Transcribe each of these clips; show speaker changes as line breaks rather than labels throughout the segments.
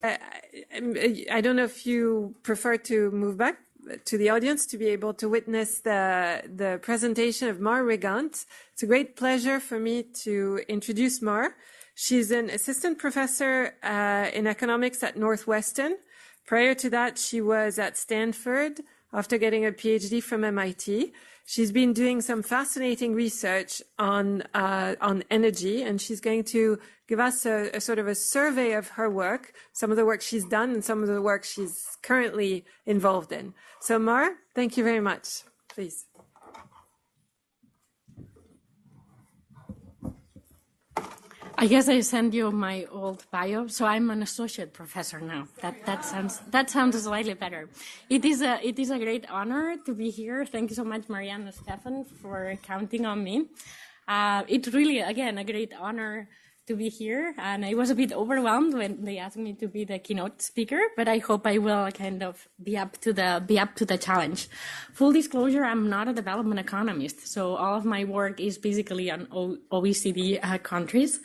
I don't know if you prefer to move back to the audience to be able to witness the presentation of Mar Reguant. It's a great pleasure for me to introduce Mar. She's an assistant professor in economics at Northwestern. Prior to that, she was at Stanford after getting a PhD from MIT. She's been doing some fascinating research on energy, and she's going to give us a sort of a survey of her work, some of the work she's done and some of the work she's currently involved in. So Mar, thank you very much. Please.
I guess I sent you my old bio, so I'm an associate professor now. That sounds slightly better. It is a great honor to be here. Thank you so much, Marianne and Stefan, for counting on me. It's really, again, a great honor to be here, and I was a bit overwhelmed when they asked me to be the keynote speaker, but I hope I will kind of be up to the challenge. Full disclosure, I'm not a development economist, so all of my work is basically on OECD countries.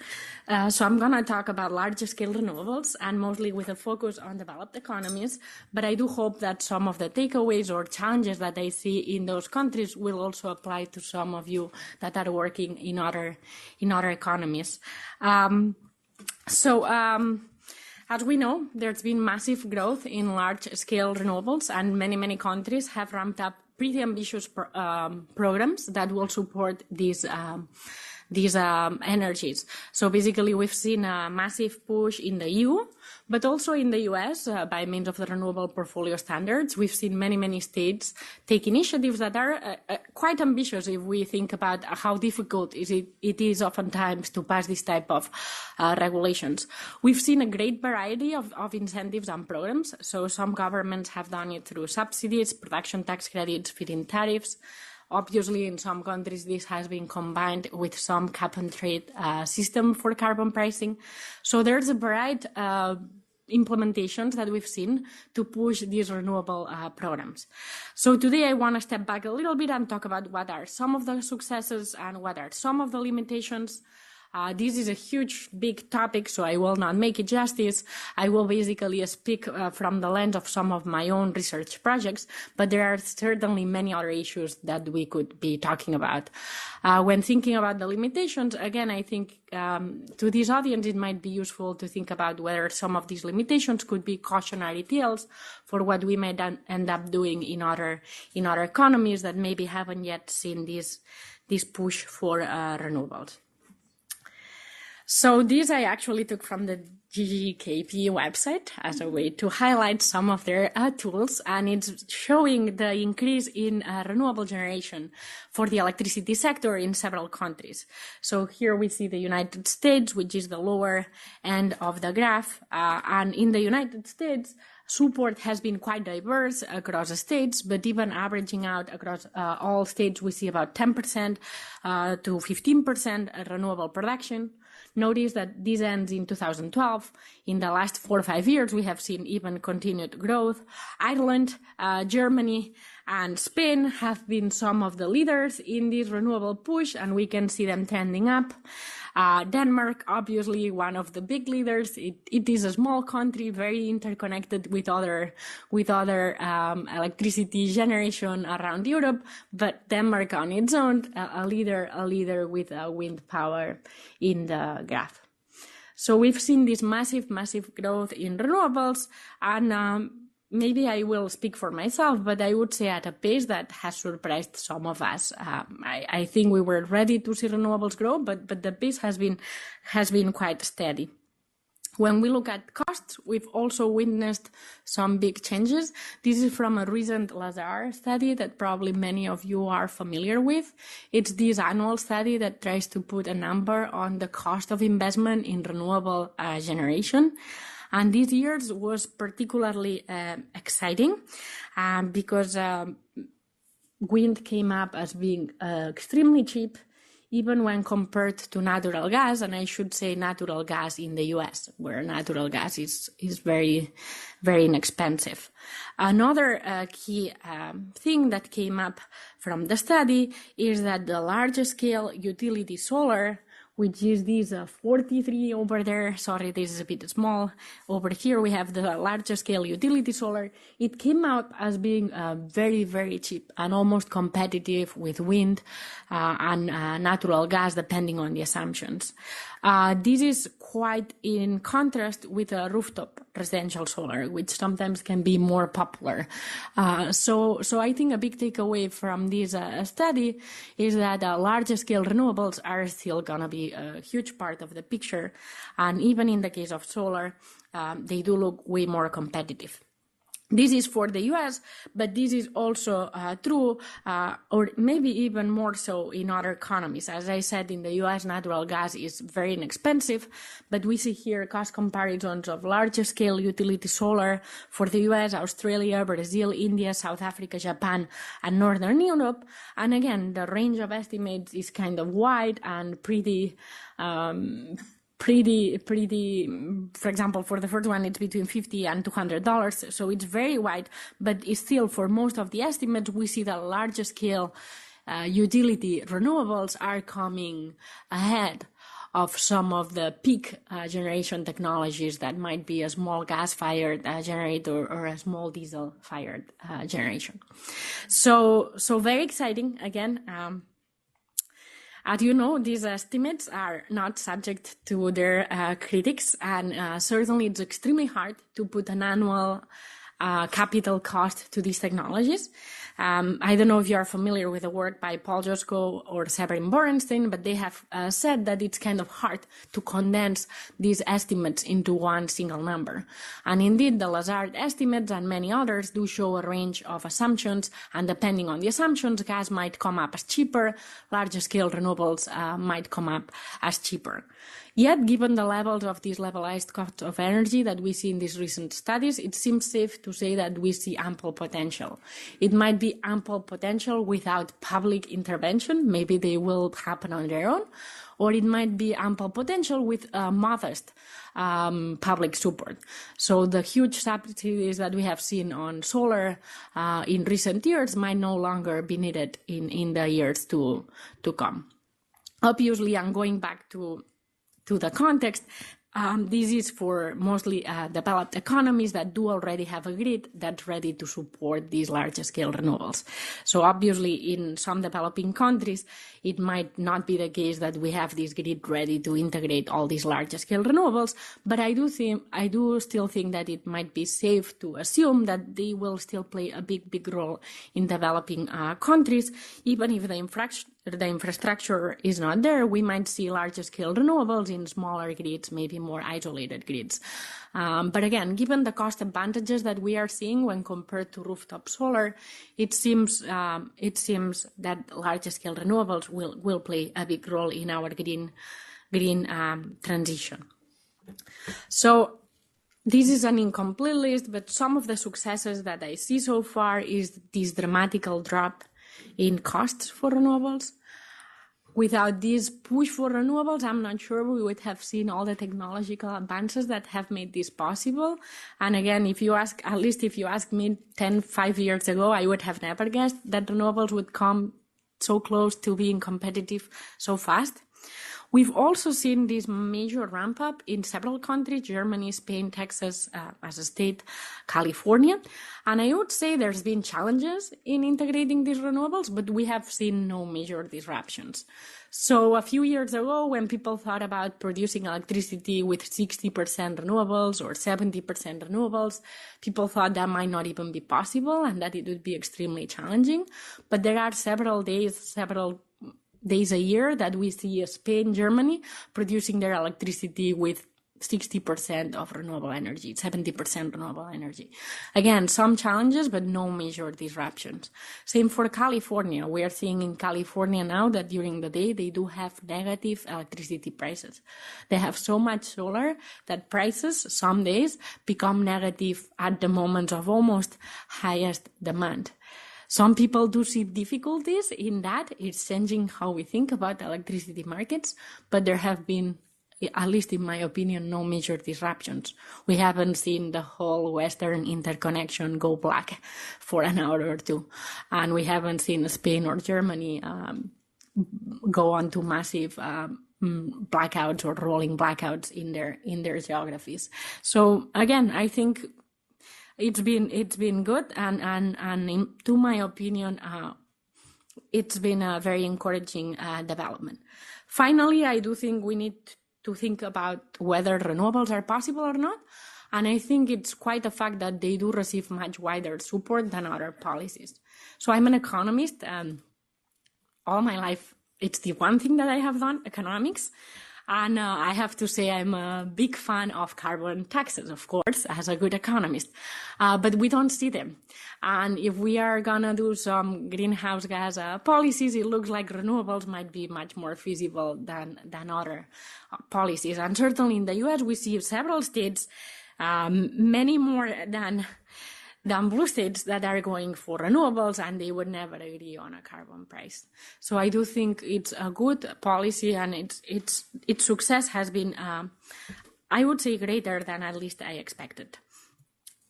So I'm gonna talk about larger scale renewables and mostly with a focus on developed economies, but I do hope that some of the takeaways or challenges that I see in those countries will also apply to some of you that are working in other economies. As we know, there's been massive growth in large-scale renewables, and many countries have ramped up pretty ambitious programs that will support these energies. So basically, we've seen a massive push in the EU, but also in the US by means of the renewable portfolio standards. We've seen many states take initiatives that are quite ambitious if we think about how difficult it is oftentimes to pass this type of regulations. We've seen a great variety of incentives and programs. So some governments have done it through subsidies, production tax credits, feed-in tariffs. Obviously, in some countries, this has been combined with some cap-and-trade system for carbon pricing. So there's a variety of implementations that we've seen to push these renewable programs. So today, I want to step back a little bit and talk about what are some of the successes and what are some of the limitations. This is a huge, big topic, so I will not make it justice. I will basically speak from the lens of some of my own research projects, but there are certainly many other issues that we could be talking about. When thinking about the limitations, again, I think to this audience, it might be useful to think about whether some of these limitations could be cautionary tales for what we might end up doing in other economies that maybe haven't yet seen this push for renewables. So these I actually took from the GGKP website as a way to highlight some of their tools, and it's showing the increase in renewable generation for the electricity sector in several countries. So here we see the United States, which is the lower end of the graph, and in the United States, support has been quite diverse across the states, but even averaging out across all states, we see about 10% to 15% renewable production. Notice that this ends in 2012. In the last 4 or 5 years, we have seen even continued growth. Ireland, Germany, and Spain have been some of the leaders in this renewable push, and we can see them trending up. Denmark, obviously one of the big leaders. It is a small country, very interconnected with other electricity generation around Europe, but Denmark on its own, a leader with wind power in the graph. So we've seen this massive growth in renewables, and maybe I will speak for myself, but I would say at a pace that has surprised some of us. I think we were ready to see renewables grow, but the pace has been quite steady. When we look at costs, we've also witnessed some big changes. This is from a recent Lazar study that probably many of you are familiar with. It's this annual study that tries to put a number on the cost of investment in renewable generation. And this year was particularly exciting because wind came up as being extremely cheap, even when compared to natural gas, and I should say natural gas in the US, where natural gas is very, very inexpensive. Another key thing that came up from the study is that the large-scale utility solar which is this 43 over there. Sorry, this is a bit small. Over here, we have the larger scale utility solar. It came out as being very, very cheap and almost competitive with wind and natural gas, depending on the assumptions. This is quite in contrast with a rooftop residential solar, which sometimes can be more popular. So I think a big takeaway from this study is that larger scale renewables are still gonna be a huge part of the picture. And even in the case of solar, they do look way more competitive. This is for the US, but this is also true, or maybe even more so in other economies. As I said, in the US, natural gas is very inexpensive, but we see here cost comparisons of larger scale utility solar for the US, Australia, Brazil, India, South Africa, Japan, and Northern Europe. And again, the range of estimates is kind of wide and pretty, for example, for the first one, it's between $50 and $200. So it's very wide, but it's still, for most of the estimates, we see that larger scale utility renewables are coming ahead of some of the peak generation technologies that might be a small gas-fired generator or a small diesel-fired generation. So very exciting, again. As you know, these estimates are not subject to their critics, and certainly it's extremely hard to put an annual capital cost to these technologies. I don't know if you are familiar with the work by Paul Josko or Severin Borenstein, but they have said that it's kind of hard to condense these estimates into one single number. And indeed, the Lazard estimates and many others do show a range of assumptions, and depending on the assumptions, gas might come up as cheaper, larger scale renewables might come up as cheaper. Yet, given the levels of these levelized costs of energy that we see in these recent studies, it seems safe to say that we see ample potential. It might be ample potential without public intervention. Maybe they will happen on their own. Or it might be ample potential with modest public support. So the huge subsidies that we have seen on solar in recent years might no longer be needed in the years to come. Obviously, I'm going back to the context, this is for mostly developed economies that do already have a grid that's ready to support these larger scale renewables. So obviously in some developing countries, it might not be the case that we have this grid ready to integrate all these larger scale renewables, but I do still think that it might be safe to assume that they will still play a big role in developing countries, even if the infrastructure is not there. We might see larger scale renewables in smaller grids, maybe more isolated grids. But again, given the cost advantages that we are seeing when compared to rooftop solar, it seems that larger scale renewables will play a big role in our green transition. So this is an incomplete list, but some of the successes that I see so far is this dramatical drop in costs for renewables. Without this push for renewables, I'm not sure we would have seen all the technological advances that have made this possible. And again, if you ask me 5 years ago, I would have never guessed that renewables would come so close to being competitive so fast. We've also seen this major ramp up in several countries, Germany, Spain, Texas, as a state, California. And I would say there's been challenges in integrating these renewables, but we have seen no major disruptions. So a few years ago, when people thought about producing electricity with 60% renewables or 70% renewables, people thought that might not even be possible and that it would be extremely challenging. But there are several days a year that we see Spain, Germany producing their electricity with 60% of renewable energy, 70% renewable energy. Again, some challenges, but no major disruptions. Same for California. We are seeing in California now that during the day, they do have negative electricity prices. They have so much solar that prices some days become negative at the moment of almost highest demand. Some people do see difficulties in that. It's changing how we think about electricity markets, but there have been, at least in my opinion, no major disruptions. We haven't seen the whole Western interconnection go black for an hour or two. And we haven't seen Spain or Germany go on to massive blackouts or rolling blackouts in their geographies. So again, I think it's been good, and to my opinion, it's been a very encouraging development. Finally, I do think we need to think about whether renewables are possible or not. And I think it's quite a fact that they do receive much wider support than other policies. So I'm an economist. All my life, it's the one thing that I have done, economics. And I have to say I'm a big fan of carbon taxes, of course, as a good economist. But we don't see them. And if we are going to do some greenhouse gas policies, it looks like renewables might be much more feasible than other policies. And certainly in the US, we see several states, many more than blue states, that are going for renewables, and they would never agree on a carbon price. So I do think it's a good policy, and its success has been, I would say, greater than at least I expected.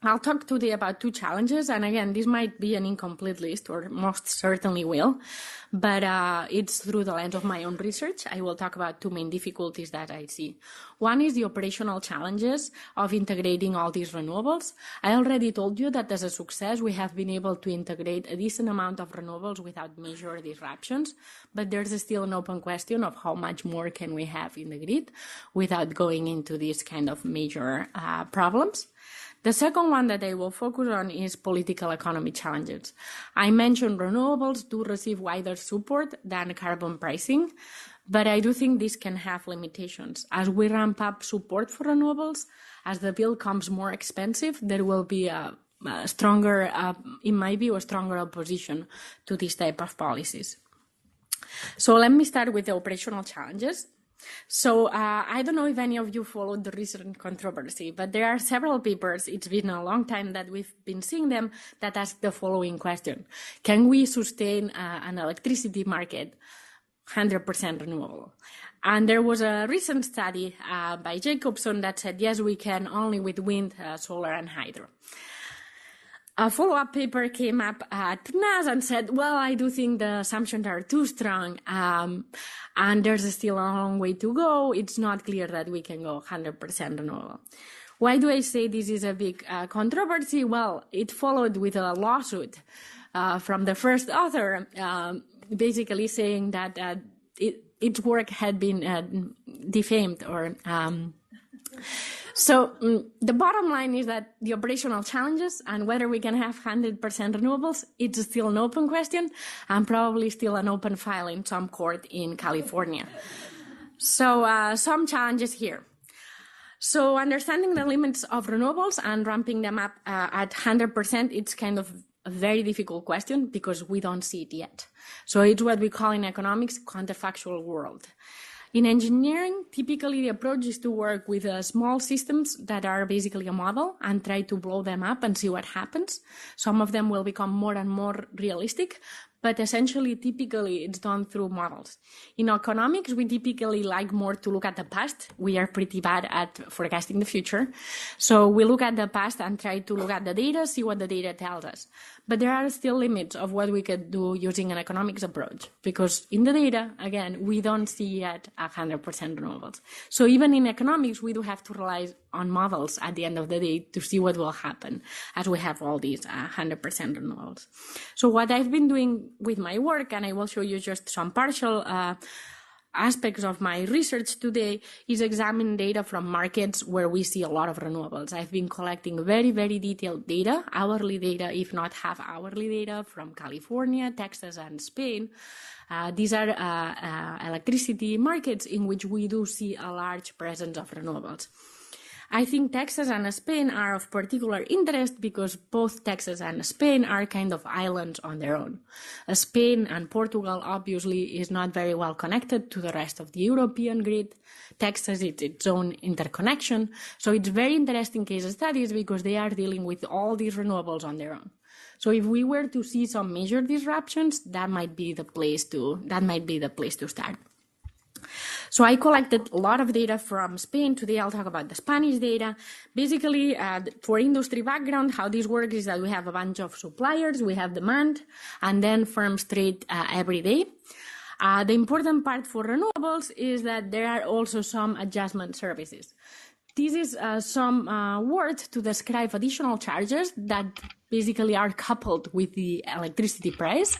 I'll talk today about two challenges, and again, this might be an incomplete list, or most certainly will, but it's through the lens of my own research. I will talk about two main difficulties that I see. One is the operational challenges of integrating all these renewables. I already told you that as a success, we have been able to integrate a decent amount of renewables without major disruptions, but there's still an open question of how much more can we have in the grid without going into these kind of major problems. The second one that I will focus on is political economy challenges. I mentioned renewables do receive wider support than carbon pricing, but I do think this can have limitations. As we ramp up support for renewables, as the bill becomes more expensive, there will be a stronger, in my view, a stronger opposition to this type of policies. So let me start with the operational challenges. So I don't know if any of you followed the recent controversy, but there are several papers, it's been a long time that we've been seeing them, that ask the following question. Can we sustain an electricity market 100% renewable? And there was a recent study by Jacobson that said, yes, we can, only with wind, solar, and hydro. A follow-up paper came up at NAS and said, well, I do think the assumptions are too strong, and there's still a long way to go. It's not clear that we can go 100% renewable. Why do I say this is a big controversy? Well, it followed with a lawsuit from the first author, basically saying that its work had been defamed or... So the bottom line is that the operational challenges and whether we can have 100% renewables, it's still an open question and probably still an open file in some court in California. So some challenges here. So understanding the limits of renewables and ramping them up at 100%, it's kind of a very difficult question because we don't see it yet. So it's what we call in economics counterfactual world. In engineering, typically the approach is to work with small systems that are basically a model and try to blow them up and see what happens. Some of them will become more and more realistic, but essentially, typically, it's done through models. In economics, we typically like more to look at the past. We are pretty bad at forecasting the future. So we look at the past and try to look at the data, see what the data tells us. But there are still limits of what we could do using an economics approach, because in the data, again, we don't see yet 100% renewables. So even in economics, we do have to rely on models at the end of the day to see what will happen as we have all these 100% renewables. So what I've been doing with my work, and I will show you just some partial aspects of my research today, is examine data from markets where we see a lot of renewables. I've been collecting very, very detailed data, hourly data, if not half-hourly data, from California, Texas, and Spain. These are electricity markets in which we do see a large presence of renewables. I think Texas and Spain are of particular interest because both Texas and Spain are kind of islands on their own. Spain and Portugal obviously is not very well connected to the rest of the European grid. Texas is its own interconnection. So it's very interesting case studies because they are dealing with all these renewables on their own. So if we were to see some major disruptions, that might be the place to start. So I collected a lot of data from Spain. Today I'll talk about the Spanish data. Basically, for industry background, how this works is that we have a bunch of suppliers, we have demand, and then firms trade every day. The important part for renewables is that there are also some adjustment services. This is some word to describe additional charges that basically are coupled with the electricity price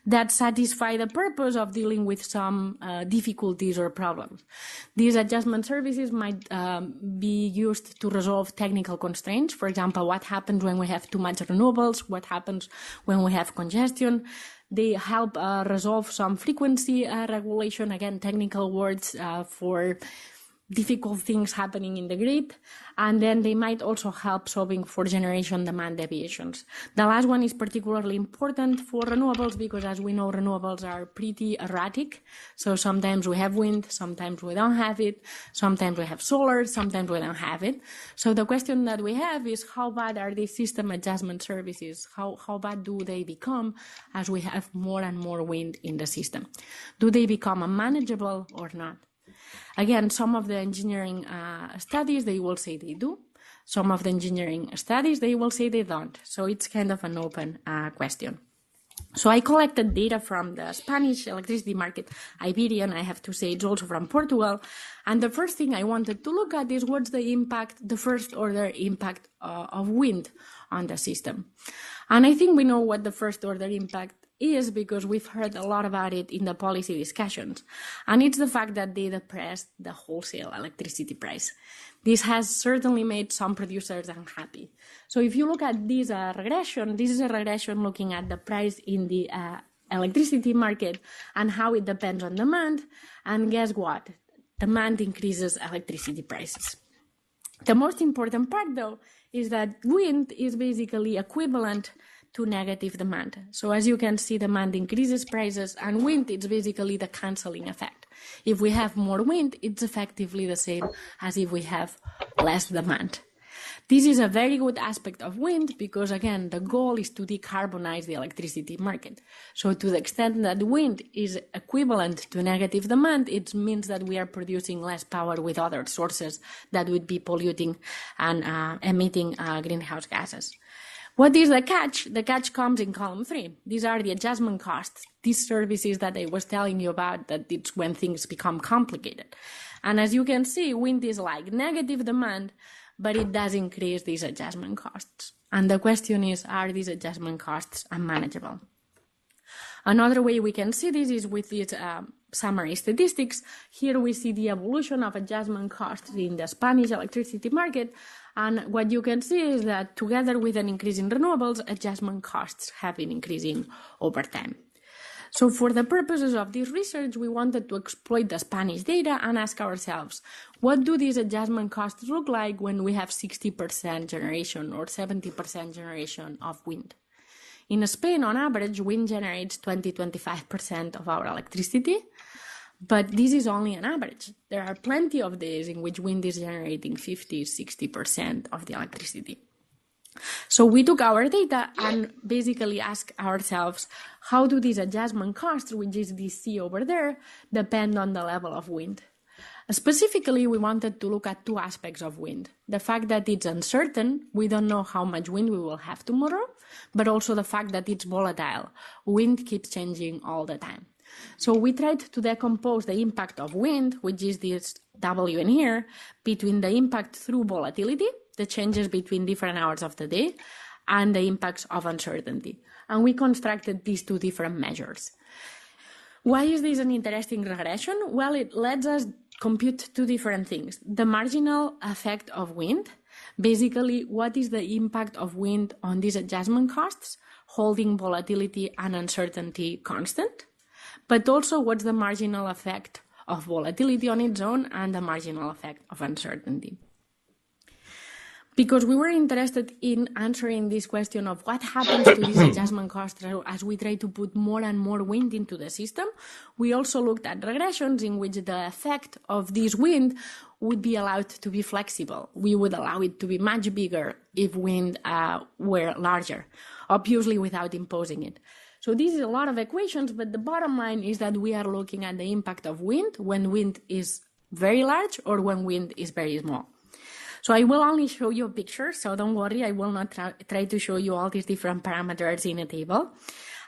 that satisfy the purpose of dealing with some difficulties or problems. These adjustment services might be used to resolve technical constraints. For example, what happens when we have too much renewables? What happens when we have congestion? They help resolve some frequency regulation, again, technical words for difficult things happening in the grid, and then they might also help solving for generation demand deviations. The last one is particularly important for renewables because, as we know, renewables are pretty erratic. So sometimes we have wind, sometimes we don't have it, sometimes we have solar, sometimes we don't have it. So the question that we have is, how bad are these system adjustment services? How bad do they become as we have more and more wind in the system? Do they become unmanageable or not? Again, some of the engineering studies, they will say they do. Some of the engineering studies, they will say they don't. So it's kind of an open question. So I collected data from the Spanish electricity market, Iberian, I have to say it's also from Portugal. And the first thing I wanted to look at is what's the impact, the first order impact of wind on the system. And I think we know what the first order impact is because we've heard a lot about it in the policy discussions. And it's the fact that they depressed the wholesale electricity price. This has certainly made some producers unhappy. So if you look at this regression, this is a regression looking at the price in the electricity market and how it depends on demand. And guess what? Demand increases electricity prices. The most important part, though, is that wind is basically equivalent to negative demand. So as you can see, demand increases prices, and wind, it's basically the cancelling effect. If we have more wind, it's effectively the same as if we have less demand. This is a very good aspect of wind because, again, the goal is to decarbonize the electricity market. So to the extent that wind is equivalent to negative demand, it means that we are producing less power with other sources that would be polluting and emitting greenhouse gases. What is the catch? The catch comes in column 3. These are the adjustment costs, these services that I was telling you about, that it's when things become complicated. And as you can see, wind is like negative demand, but it does increase these adjustment costs. And the question is, are these adjustment costs unmanageable? Another way we can see this is with these summary statistics. Here we see the evolution of adjustment costs in the Spanish electricity market. And what you can see is that together with an increase in renewables, adjustment costs have been increasing over time. So for the purposes of this research, we wanted to exploit the Spanish data and ask ourselves, what do these adjustment costs look like when we have 60% generation or 70% generation of wind? In Spain, on average, wind generates 20-25% of our electricity, but this is only an average. There are plenty of days in which wind is generating 50-60% of the electricity. So we took our data and basically asked ourselves, how do these adjustment costs, which is the C over there, depend on the level of wind? Specifically, we wanted to look at two aspects of wind. The fact that it's uncertain, we don't know how much wind we will have tomorrow, but also the fact that it's volatile. Wind keeps changing all the time. So we tried to decompose the impact of wind, which is this W in here, between the impact through volatility, the changes between different hours of the day, and the impacts of uncertainty. And we constructed these two different measures. Why is this an interesting regression? Well, it lets us compute two different things. The marginal effect of wind, basically what is the impact of wind on these adjustment costs, holding volatility and uncertainty constant, but also what's the marginal effect of volatility on its own and the marginal effect of uncertainty. Because we were interested in answering this question of what happens to these adjustment costs as we try to put more and more wind into the system, we also looked at regressions in which the effect of this wind would be allowed to be flexible. We would allow it to be much bigger if wind were larger, obviously without imposing it. So this is a lot of equations, but the bottom line is that we are looking at the impact of wind when wind is very large or when wind is very small. So I will only show you a picture, so don't worry, I will not try to show you all these different parameters in a table.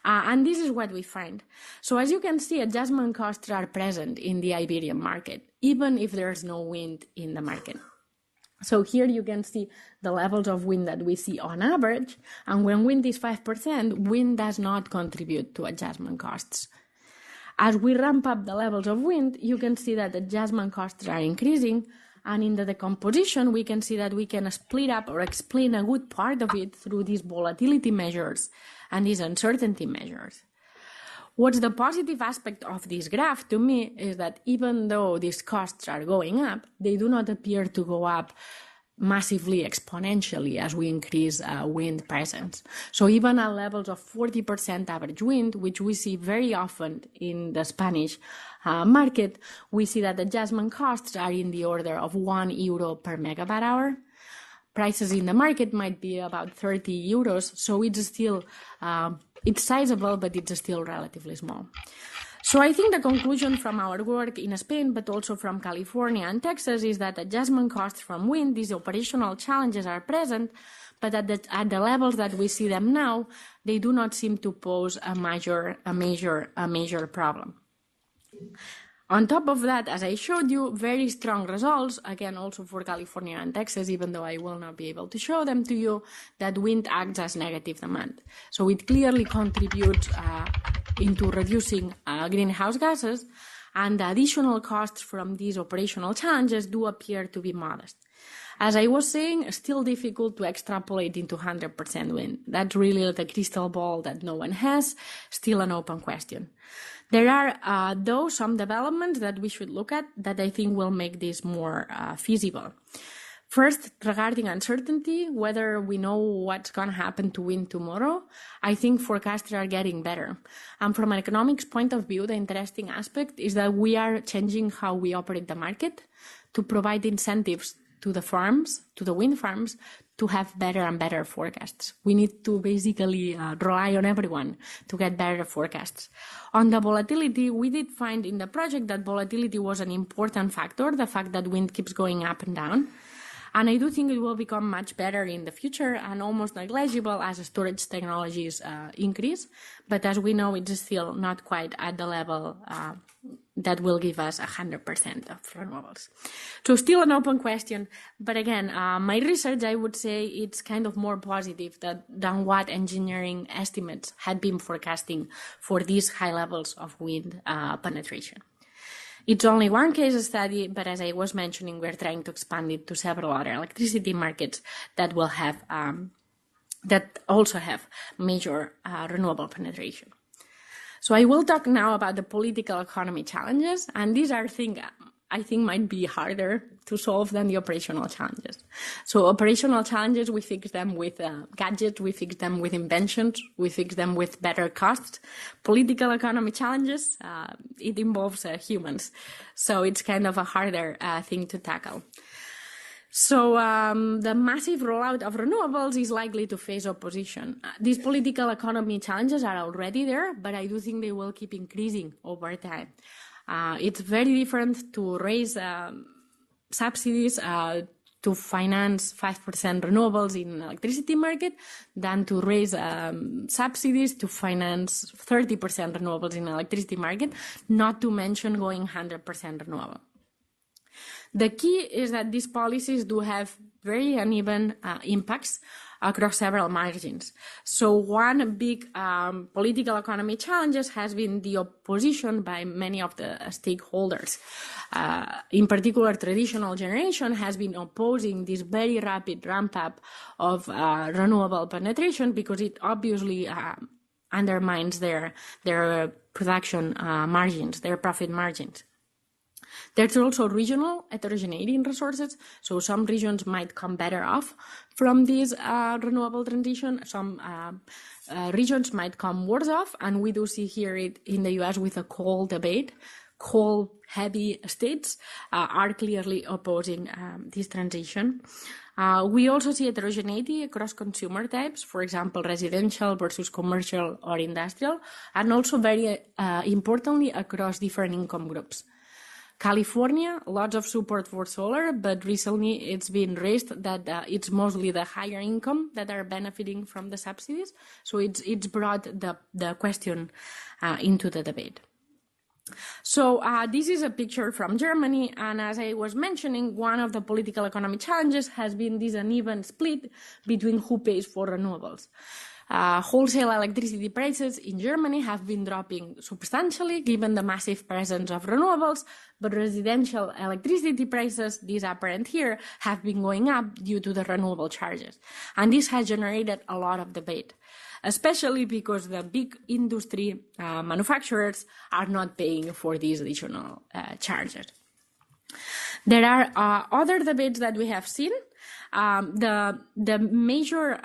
And this is what we find. So as you can see, adjustment costs are present in the Iberian market, even if there's no wind in the market. So here you can see the levels of wind that we see on average. And when wind is 5%, wind does not contribute to adjustment costs. As we ramp up the levels of wind, you can see that adjustment costs are increasing. And in the decomposition, we can see that we can split up or explain a good part of it through these volatility measures and these uncertainty measures. What's the positive aspect of this graph to me is that even though these costs are going up, they do not appear to go up massively exponentially as we increase wind presence. So even at levels of 40% average wind, which we see very often in the Spanish market, we see that adjustment costs are in the order of €1 per megawatt hour. Prices in the market might be about 30 euros, so it's still it's sizable, but it's still relatively small. So I think the conclusion from our work in Spain, but also from California and Texas, is that adjustment costs from wind, these operational challenges are present, but at the levels that we see them now, they do not seem to pose a major problem. On top of that, as I showed you, very strong results, again, also for California and Texas, even though I will not be able to show them to you, that wind acts as negative demand. So it clearly contributes into reducing greenhouse gases, and the additional costs from these operational challenges do appear to be modest. As I was saying, still difficult to extrapolate into 100% wind. That's really the crystal ball that no one has, still an open question. There are, though, some developments that we should look at that I think will make this more feasible. First, regarding uncertainty, whether we know what's going to happen to wind tomorrow, I think forecasts are getting better. And from an economics point of view, the interesting aspect is that we are changing how we operate the market to provide incentives to the farms, to the wind farms, to have better and better forecasts. We need to basically rely on everyone to get better forecasts. On the volatility, we did find in the project that volatility was an important factor, the fact that wind keeps going up and down. And I do think it will become much better in the future and almost negligible as storage technologies increase. But as we know, it's still not quite at the level that will give us 100% of renewables. So still an open question. But again, my research, I would say it's kind of more positive than what engineering estimates had been forecasting for these high levels of wind penetration. It's only one case study, but as I was mentioning, we're trying to expand it to several other electricity markets that will have, that also have major renewable penetration. So I will talk now about the political economy challenges, and these are things I think might be harder to solve than the operational challenges. So operational challenges, we fix them with gadgets, we fix them with inventions, we fix them with better costs. Political economy challenges, it involves humans. So it's kind of a harder thing to tackle. So the massive rollout of renewables is likely to face opposition. These political economy challenges are already there, but I do think they will keep increasing over time. It's very different to raise subsidies to finance 5% renewables in electricity market than to raise subsidies to finance 30% renewables in electricity market, not to mention going 100% renewable. The key is that these policies do have very uneven impacts across several margins. So one big political economy challenges has been the opposition by many of the stakeholders. In particular, traditional generation has been opposing this very rapid ramp up of renewable penetration because it obviously undermines their production margins, their profit margins. There's also regional heterogeneity in resources, so some regions might come better off from this renewable transition, some regions might come worse off, and we do see here it in the US with a coal debate. Coal-heavy states are clearly opposing this transition. We also see heterogeneity across consumer types, for example, residential versus commercial or industrial, and also very importantly across different income groups. California, lots of support for solar, but recently it's been raised that it's mostly the higher income that are benefiting from the subsidies. So it's brought the question into the debate. So this is a picture from Germany, and as I was mentioning, one of the political economy challenges has been this uneven split between who pays for renewables. Wholesale electricity prices in Germany have been dropping substantially given the massive presence of renewables, but residential electricity prices, these apparent here, have been going up due to the renewable charges. And this has generated a lot of debate, especially because the big industry manufacturers are not paying for these additional charges. There are other debates that we have seen. The major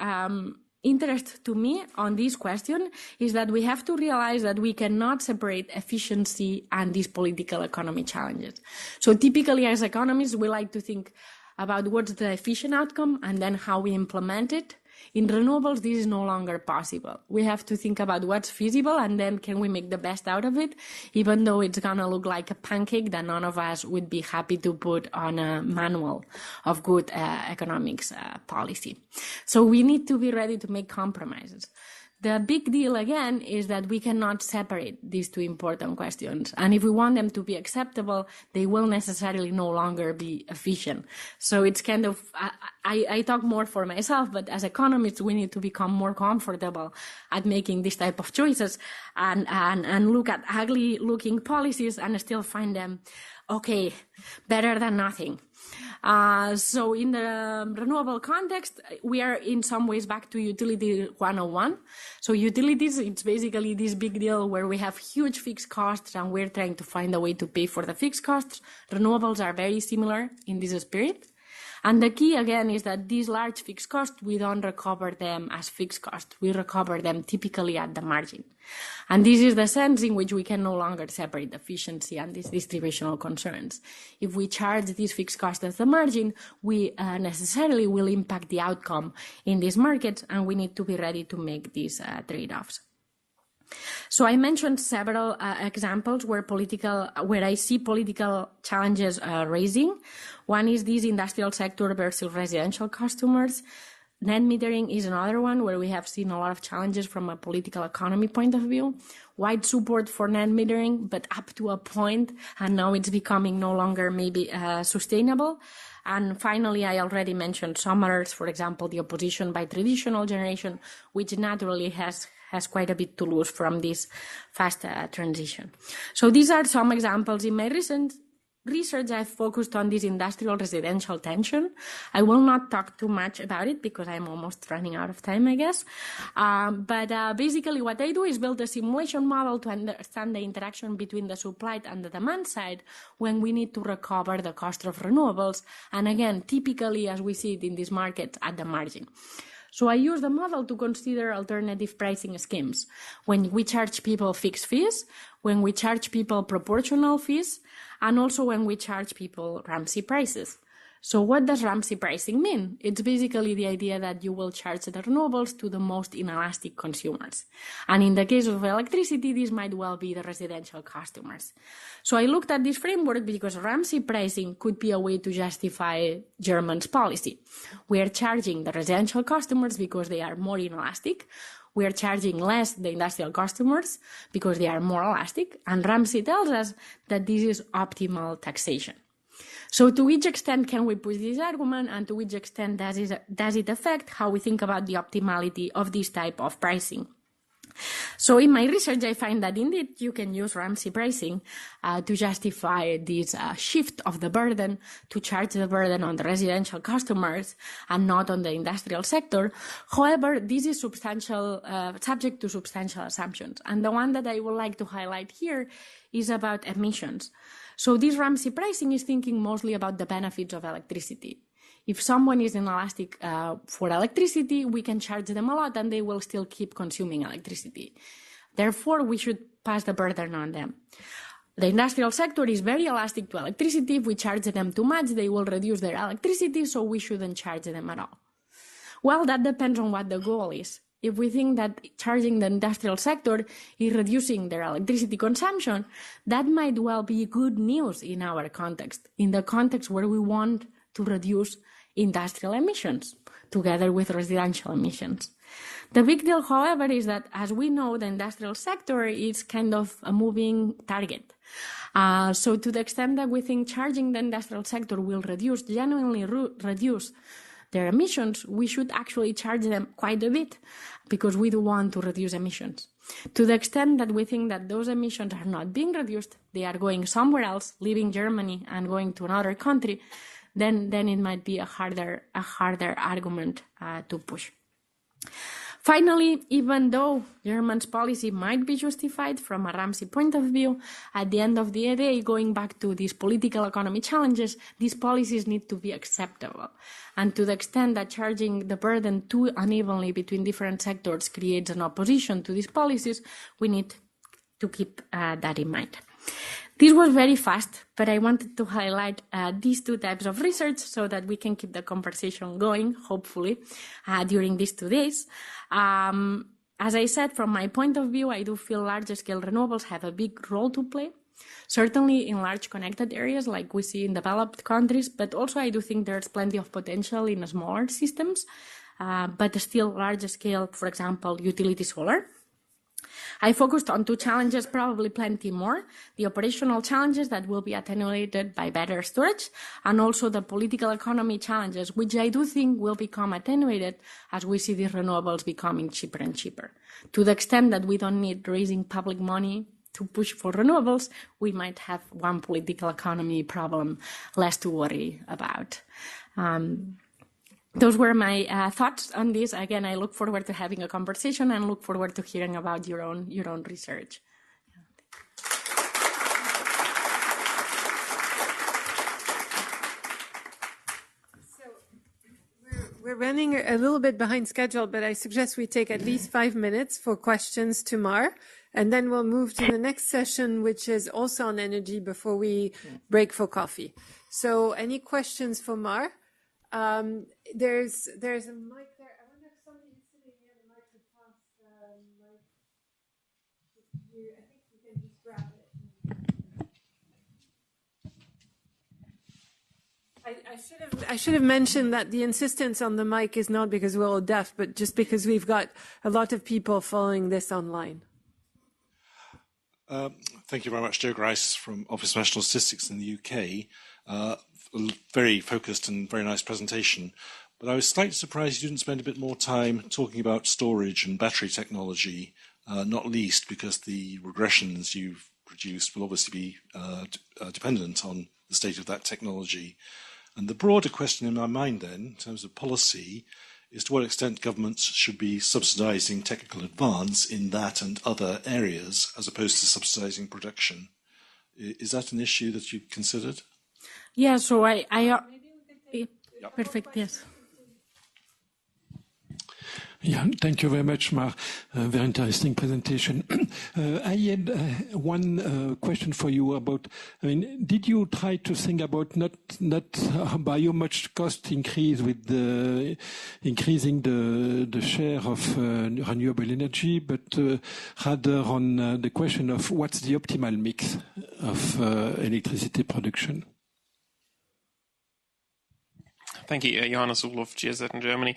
interest to me on this question is that we have to realize that we cannot separate efficiency and these political economy challenges. So typically as economists, we like to think about what's the efficient outcome and then how we implement it. In renewables, this is no longer possible. We have to think about what's feasible and then can we make the best out of it, even though it's going to look like a pancake that none of us would be happy to put on a manual of good economics policy. So we need to be ready to make compromises. The big deal, again, is that we cannot separate these two important questions. And if we want them to be acceptable, they will necessarily no longer be efficient. So it's kind of, I talk more for myself, but as economists, we need to become more comfortable at making this type of choices and look at ugly looking policies and still find them, okay, better than nothing. So in the renewable context, we are in some ways back to utility 101. So utilities, it's basically this big deal where we have huge fixed costs and we're trying to find a way to pay for the fixed costs. Renewables are very similar in this spirit. And the key, again, is that these large fixed costs, we don't recover them as fixed costs. We recover them typically at the margin. And this is the sense in which we can no longer separate efficiency and these distributional concerns. If we charge these fixed costs as the margin, we necessarily will impact the outcome in these markets, and we need to be ready to make these trade-offs. So I mentioned several examples where I see political challenges raising. One is this industrial sector versus residential customers. Net metering is another one where we have seen a lot of challenges from a political economy point of view. Wide support for net metering, but up to a point, and now it's becoming no longer maybe sustainable. And finally, I already mentioned some others, for example, the opposition by traditional generation, which naturally has quite a bit to lose from this fast transition. So these are some examples. In my recent research, I've focused on this industrial residential tension. I will not talk too much about it because I'm almost running out of time, I guess. But basically what I do is build a simulation model to understand the interaction between the supply and the demand side when we need to recover the cost of renewables. And again, typically, as we see it in this market, at the margin. So I use the model to consider alternative pricing schemes. When we charge people fixed fees, when we charge people proportional fees, and also when we charge people Ramsey prices. So what does Ramsey pricing mean? It's basically the idea that you will charge the renewables to the most inelastic consumers. And in the case of electricity, this might well be the residential customers. So I looked at this framework because Ramsey pricing could be a way to justify Germany's policy. We are charging the residential customers because they are more inelastic. We are charging less the industrial customers because they are more elastic. And Ramsey tells us that this is optimal taxation. So to which extent can we push this argument, and to which extent does it affect how we think about the optimality of this type of pricing? So in my research, I find that indeed you can use Ramsey pricing to justify this shift of the burden, to charge the burden on the residential customers and not on the industrial sector. However, this is subject to substantial assumptions. And the one that I would like to highlight here is about emissions. So this Ramsey pricing is thinking mostly about the benefits of electricity. If someone is inelastic for electricity, we can charge them a lot and they will still keep consuming electricity. Therefore, we should pass the burden on them. The industrial sector is very elastic to electricity. If we charge them too much, they will reduce their electricity, so we shouldn't charge them at all. Well, that depends on what the goal is. if we think that charging the industrial sector is reducing their electricity consumption, that might well be good news in our context, in the context where we want to reduce industrial emissions together with residential emissions. The big deal, however, is that, as we know, the industrial sector is kind of a moving target. So to the extent that we think charging the industrial sector will genuinely reduce their emissions, we should actually charge them quite a bit because we do want to reduce emissions. To the extent that we think that those emissions are not being reduced, they are going somewhere else, leaving Germany and going to another country, then it might be a harder argument to push. Finally, even though Germany's policy might be justified from a Ramsey point of view, at the end of the day, going back to these political economy challenges, these policies need to be acceptable. And to the extent that charging the burden too unevenly between different sectors creates an opposition to these policies, we need to keep that in mind. This was very fast, but I wanted to highlight these two types of research so that we can keep the conversation going, hopefully, during these 2 days. As I said, from my point of view, I do feel large-scale renewables have a big role to play, certainly in large connected areas like we see in developed countries, but also I do think there's plenty of potential in smaller systems, but still large-scale, for example, utility solar. I focused on 2 challenges, probably plenty more: the operational challenges that will be attenuated by better storage, and also the political economy challenges, which I do think will become attenuated as we see these renewables becoming cheaper and cheaper. To the extent that we don't need raising public money to push for renewables, we might have one political economy problem less to worry about. Those were my thoughts on this. Again, I look forward to having a conversation and look forward to hearing about your own research.
So we're running a little bit behind schedule, but I suggest we take at least 5 minutes for questions to Mar, and then we'll move to the next session, which is also on energy before we break for coffee. So any questions for Mar? There's a mic there. I wonder if somebody is sitting near the mic could pass the mic to you. I think you can just grab it. I should have mentioned that the insistence on the mic is not because we're all deaf, but just because we've got a lot of people following this online.
Thank you very much, Joe Grice from Office of National Statistics in the UK. Very focused and very nice presentation, but I was slightly surprised you didn't spend a bit more time talking about storage and battery technology, not least because the regressions you've produced will obviously be dependent on the state of that technology. And the broader question in my mind then, in terms of policy, is to what extent governments should be subsidizing technical advance in that and other areas as opposed to subsidizing production. Is that an issue that you've considered?
Yeah, so perfect, yes.
Yeah, thank you very much, Mar. Very interesting presentation. I had one question for you about, did you try to think about not by how much cost increase with the increasing the share of renewable energy, but rather on the question of what's the optimal mix of electricity production?
Thank you, Johannes Ulof, GSZ in Germany.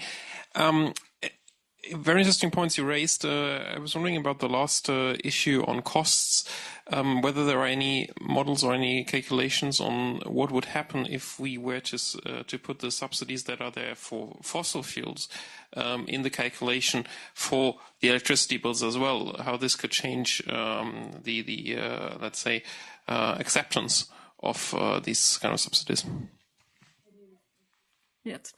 Very interesting points you raised. I was wondering about the last issue on costs, whether there are any models or any calculations on what would happen if we were to put the subsidies that are there for fossil fuels in the calculation for the electricity bills as well, how this could change the let's say, acceptance of these kind of subsidies.
Yes.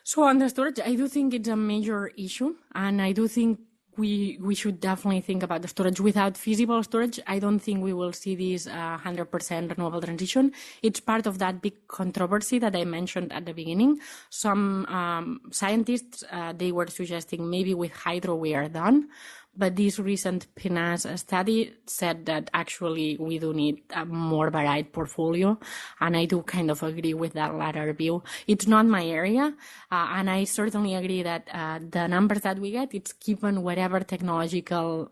So on the storage, I do think it's a major issue, and I do think we should definitely think about the storage. Without feasible storage, I don't think we will see this 100% renewable transition. It's part of that big controversy that I mentioned at the beginning. Some scientists, they were suggesting maybe with hydro we are done, But this recent PNAS study said that actually we do need a more varied portfolio. And I do kind of agree with that latter view. It's not my area. And I certainly agree that the numbers that we get, it's given whatever technological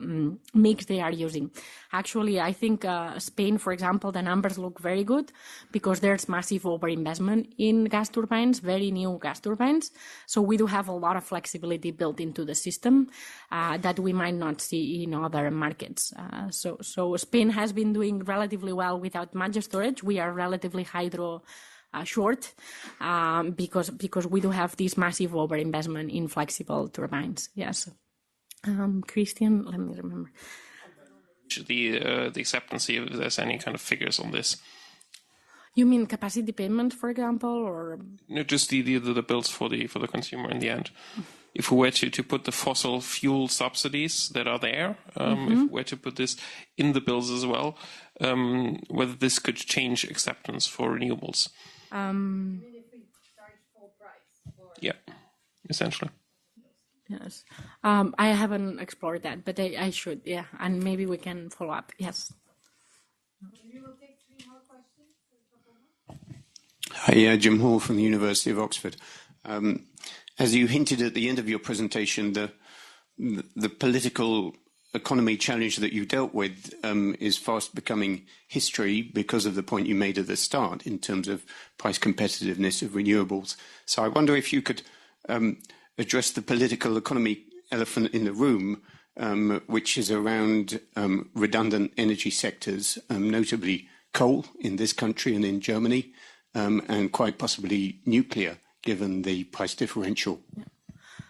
mix they are using. Actually, I think Spain, for example, the numbers look very good because there's massive overinvestment in gas turbines, very new gas turbines. So we do have a lot of flexibility built into the system that we might not see in other markets. So Spain has been doing relatively well without much storage. We are relatively hydro short because we do have this massive overinvestment in flexible turbines. Yes. Christian, let me remember.
The acceptance, if there's any kind of figures on this.
You mean capacity payment, for example, or
no, just the bills for the consumer in the end. If we were to put the fossil fuel subsidies that are there, if we were to put this in the bills as well, whether this could change acceptance for renewables.
Even if we charge full price.
Yeah, essentially.
yes, I haven't explored that, but I should, yeah, and maybe we can follow up. Yes.
We will take 3 more questions.
Hi, Jim Hall from the University of Oxford. As you hinted at the end of your presentation, the political economy challenge that you dealt with is fast becoming history because of the point you made at the start in terms of price competitiveness of renewables. So I wonder if you could address the political economy elephant in the room, which is around redundant energy sectors, notably coal in this country and in Germany, and quite possibly nuclear, given the price differential.
Yeah.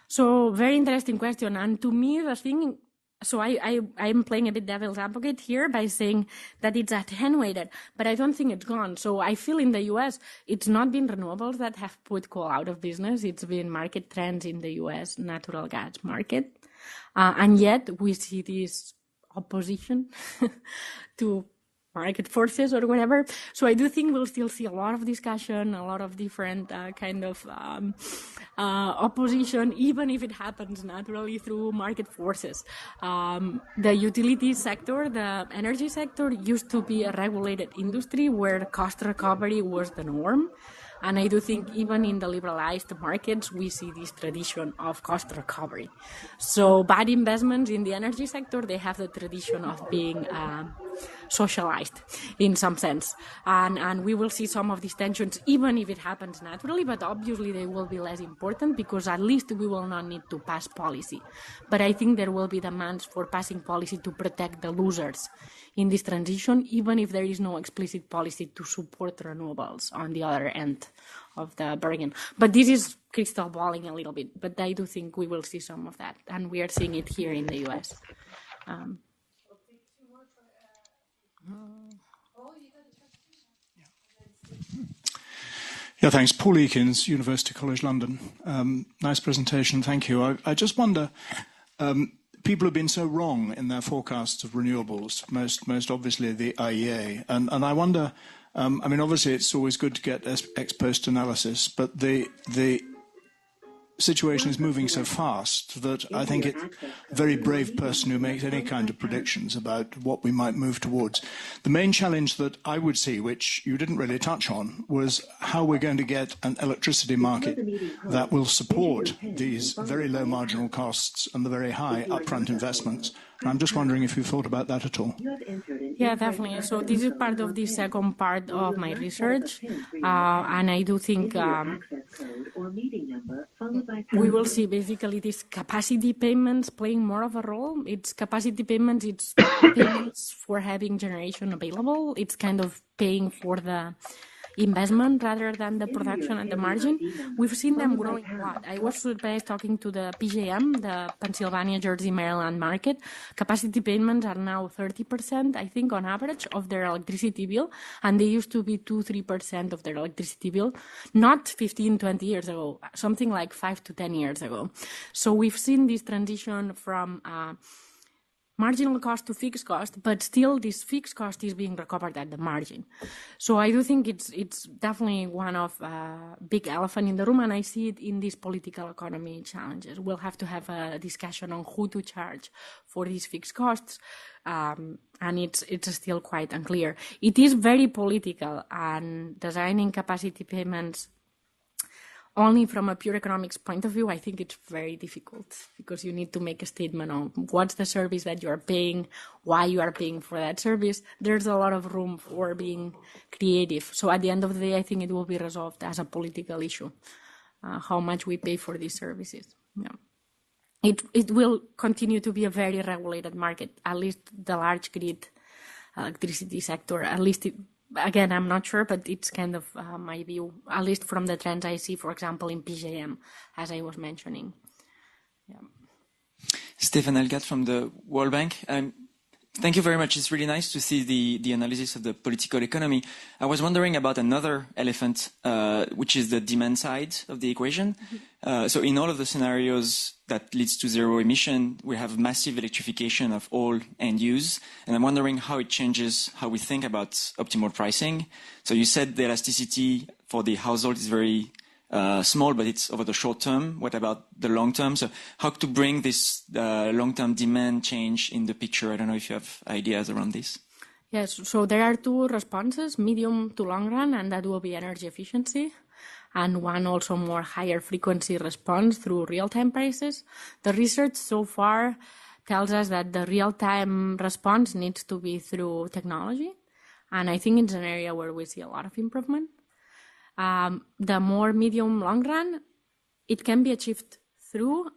So very interesting question. And to me, the thing, so I'm playing a bit devil's advocate here by saying that it's attenuated, but I don't think it's gone. So I feel in the US, it's not been renewables that have put coal out of business. It's been market trends in the US natural gas market. And yet we see this opposition to market forces or whatever. So I do think we'll still see a lot of discussion, a lot of different kind of opposition, even if it happens naturally through market forces. The utility sector, the energy sector used to be a regulated industry where cost recovery was the norm. And I do think even in the liberalized markets, we see this tradition of cost recovery. So bad investments in the energy sector, they have the tradition of being socialized in some sense. And we will see some of these tensions, even if it happens naturally, but obviously they will be less important because at least we will not need to pass policy. But I think there will be demands for passing policy to protect the losers in this transition, even if there is no explicit policy to support renewables on the other end of the bargain. But this is crystal balling a little bit, but I do think we will see some of that, and we are seeing it here in the US.
Yeah, thanks. Paul Eakins, University College London. Nice presentation, thank you. I just wonder, people have been so wrong in their forecasts of renewables, most obviously the IEA. And I wonder, I mean, obviously it's always good to get ex post analysis, but the situation is moving so fast that I think it's a very brave person who makes any kind of predictions about what we might move towards. The main challenge that I would see, which you didn't really touch on, was how we're going to get an electricity market that will support these very low marginal costs and the very high upfront investments. And I'm just wondering if you've thought about that at all.
Yeah, definitely. So this is part of the second part of my research. And I do think we will see basically these capacity payments playing more of a role. It's capacity payments, it's payments for having generation available. It's kind of paying for the investment rather than the production and the margin. We've seen them growing a lot. I was surprised talking to the PJM, the Pennsylvania, Jersey, Maryland market. Capacity payments are now 30%, I think, on average of their electricity bill. And they used to be 2-3% of their electricity bill, not 15, 20 years ago, something like 5 to 10 years ago. So we've seen this transition from marginal cost to fixed cost, but still this fixed cost is being recovered at the margin. So I do think it's definitely one of big elephant in the room, and I see it in these political economy challenges. We'll have to have a discussion on who to charge for these fixed costs, and it's still quite unclear. It is very political, and designing capacity payments only from a pure economics point of view, I think it's very difficult, because you need to make a statement on what's the service that you are paying, why you are paying for that service. There's a lot of room for being creative. So at the end of the day, I think it will be resolved as a political issue, how much we pay for these services. Yeah. It will continue to be a very regulated market, at least the large grid electricity sector, at least again, I'm not sure, but it's kind of my view, at least from the trends I see, for example, in PJM, as I was mentioning. Yeah.
Stefan Elgat from the World Bank. Thank you very much. It's really nice to see the analysis of the political economy. I was wondering about another elephant, which is the demand side of the equation. So in all of the scenarios that leads to zero emission, we have massive electrification of all end use. And I'm wondering how it changes how we think about optimal pricing. So you said the elasticity for the household is very small, but it's over the short term. What about the long term? So how to bring this long-term demand change in the picture? I don't know if you have ideas around this.
Yes, so there are two responses, medium to long run, and that will be energy efficiency, and one also more higher frequency response through real-time prices. The research so far tells us that the real-time response needs to be through technology, and I think it's an area where we see a lot of improvement. The more medium long run, it can be achieved through,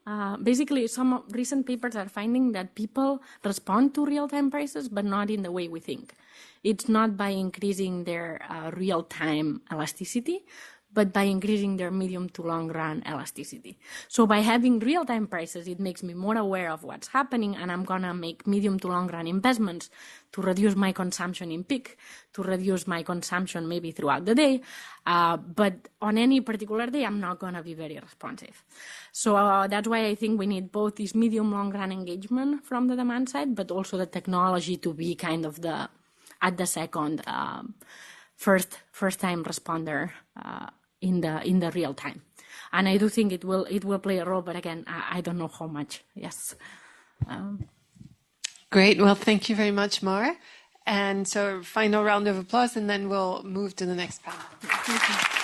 basically some recent papers are finding that people respond to real-time prices, but not in the way we think. It's not by increasing their real-time elasticity, but by increasing their medium to long run elasticity. So by having real-time prices, it makes me more aware of what's happening, and I'm gonna make medium to long run investments to reduce my consumption in peak, to reduce my consumption maybe throughout the day, but on any particular day, I'm not gonna be very responsive. So that's why I think we need both this medium long run engagement from the demand side, but also the technology to be kind of at the second first time responder in the real time. And I do think it will play a role, but again, I don't know how much. Yes.
Great. Well, thank you very much, Mar. And so final round of applause, and then we'll move to the next panel. Thank you.